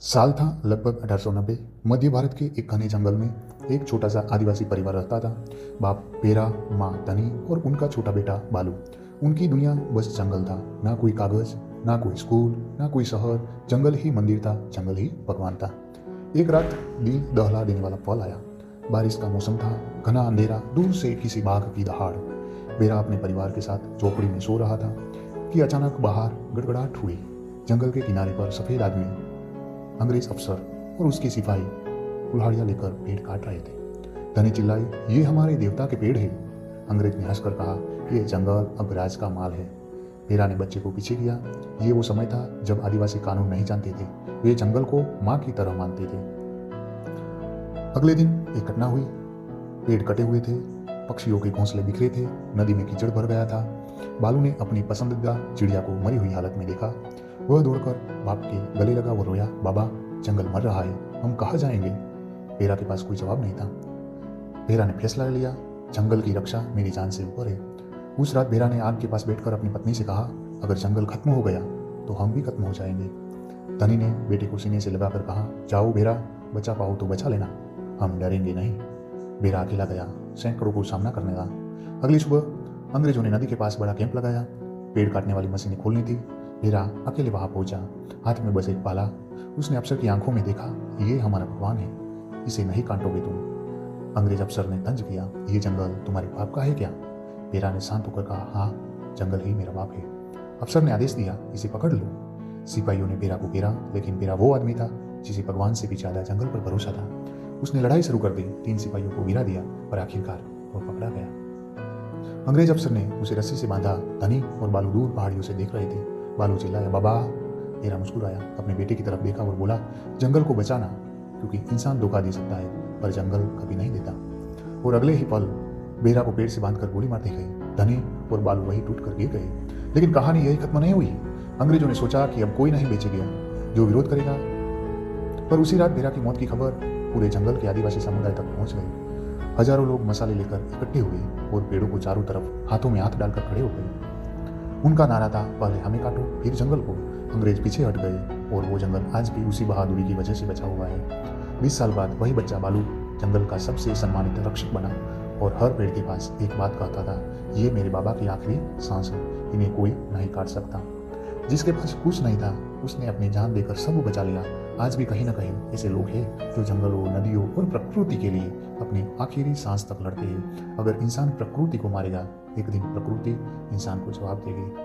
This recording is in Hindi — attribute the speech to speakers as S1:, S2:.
S1: साल था लगभग 1890। मध्य भारत के एक घने जंगल में एक छोटा सा आदिवासी परिवार रहता था। बाप पेरा, माँ धनी और उनका छोटा बेटा बालू। उनकी दुनिया बस जंगल था। ना कोई कागज, ना कोई स्कूल, ना कोई शहर। जंगल ही मंदिर था, जंगल ही भगवान था। एक रात दिल दहला देने वाला पल आया। बारिश का मौसम था, घना अंधेरा, दूर से किसी बाघ की दहाड़। बेरा अपने परिवार के साथ झोपड़ी में सो रहा था कि अचानक बाहर गड़गड़ाहट हुई। जंगल के किनारे पर सफेद आदमी, अंग्रेज अफसर और उसके सिपाही कुल्हाड़ियां लेकर पेड़ काट रहे थे। धनी चिल्लाई, ये हमारे देवता के पेड़ है। अंग्रेज ने हंसकर कहा, यह जंगल अब राज का माल है। बेरा ने बच्चे को पीछे किया। ये वो समय था जब आदिवासी कानून नहीं जानते थे। वे जंगल को माँ की तरह मानते थे। अगले दिन एक घटना हुई। पेड़ कटे हुए थे, पक्षियों के घोंसले बिखरे थे, नदी में कीचड़ भर गया था। बालू ने अपनी पसंदीदा चिड़िया को मरी हुई हालत में देखा। वह दौड़कर बाप के गले लगा और रोया, बाबा जंगल मर रहा है, हम कहाँ जाएंगे। बेरा के पास कोई जवाब नहीं था। बेरा ने फैसला लिया, जंगल की रक्षा मेरी जान से ऊपर है। उस रात बेरा ने आग के पास बैठकर अपनी पत्नी से कहा, अगर जंगल खत्म हो गया तो हम भी खत्म हो जाएंगे। धनी ने बेटे को सीने से लगाकर कहा, जाओ बेरा, बचा पाओ तो बचा लेना, हम डरेंगे नहीं। बेरा अकेला गया, सैकड़ों को सामना करने लगा। अगली सुबह अंग्रेजों ने नदी के पास बड़ा कैंप लगाया। पेड़ काटने वाली मशीनें खोलनी थी। बेरा अकेले वहां पहुंचा, हाथ में बस एक पाला। उसने अफसर की आंखों में देखा, ये हमारा भगवान है, इसे नहीं काटोगे तुम। अंग्रेज अफसर ने तंज किया, ये जंगल तुम्हारे बाप का है क्या। बेरा ने शांत होकर कहा, हाँ जंगल ही मेरा बाप है। अफसर ने आदेश दिया, इसे पकड़ लो। सिपाहियों ने बेरा को घेरा, लेकिन बेरा वो आदमी था जिसे भगवान से भी ज्यादा जंगल पर भरोसा था। उसने लड़ाई शुरू कर दी, 3 सिपाहियों को गिरा दिया और आखिरकार वो पकड़ा गया। अंग्रेज अफसर ने उसे रस्सी से बांधा। धनी और बालू दूर पहाड़ियों से देख रहे थे। बालू चिल्लाया, बाबा। बेरा मुस्कुराया, अपने बेटे की तरफ देखा और बोला, जंगल को बचाना, क्योंकि इंसान धोखा दे सकता है पर जंगल कभी नहीं देता। और अगले ही पल बेरा को पेड़ से बांधकर गोली मारते गए। धनी और बालू वही टूट कर गिर गए। लेकिन कहानी यही खत्म नहीं हुई। अंग्रेजों ने सोचा कि अब कोई नहीं बेचेगा जो विरोध करेगा। पर उसी रात बेरा की मौत की खबर पूरे जंगल के आदिवासी समुदाय तक पहुंच गई। हजारों लोग मसाले लेकर इकट्ठे हुए और पेड़ों को चारों तरफ हाथों में हाथ डालकर खड़े हो गए। उनका नारा था, पहले हमें काटो फिर जंगल को। अंग्रेज पीछे हट गए और वो जंगल आज भी उसी बहादुरी की वजह से बचा हुआ है। 20 साल बाद वही बच्चा बालू जंगल का सबसे सम्मानित रक्षक बना और हर पेड़ के पास एक बात कहता था, ये मेरे बाबा की आखिरी सांस है, इन्हें कोई नहीं काट सकता। जिसके पास कुछ नहीं था उसने अपनी जान देकर सब बचा लिया। आज भी कहीं ना कहीं ऐसे लोग हैं जो जंगलों, नदियों और प्रकृति के लिए अपनी आखिरी सांस तक लड़ते हैं। अगर इंसान प्रकृति को मारेगा, एक दिन प्रकृति इंसान को जवाब देगी।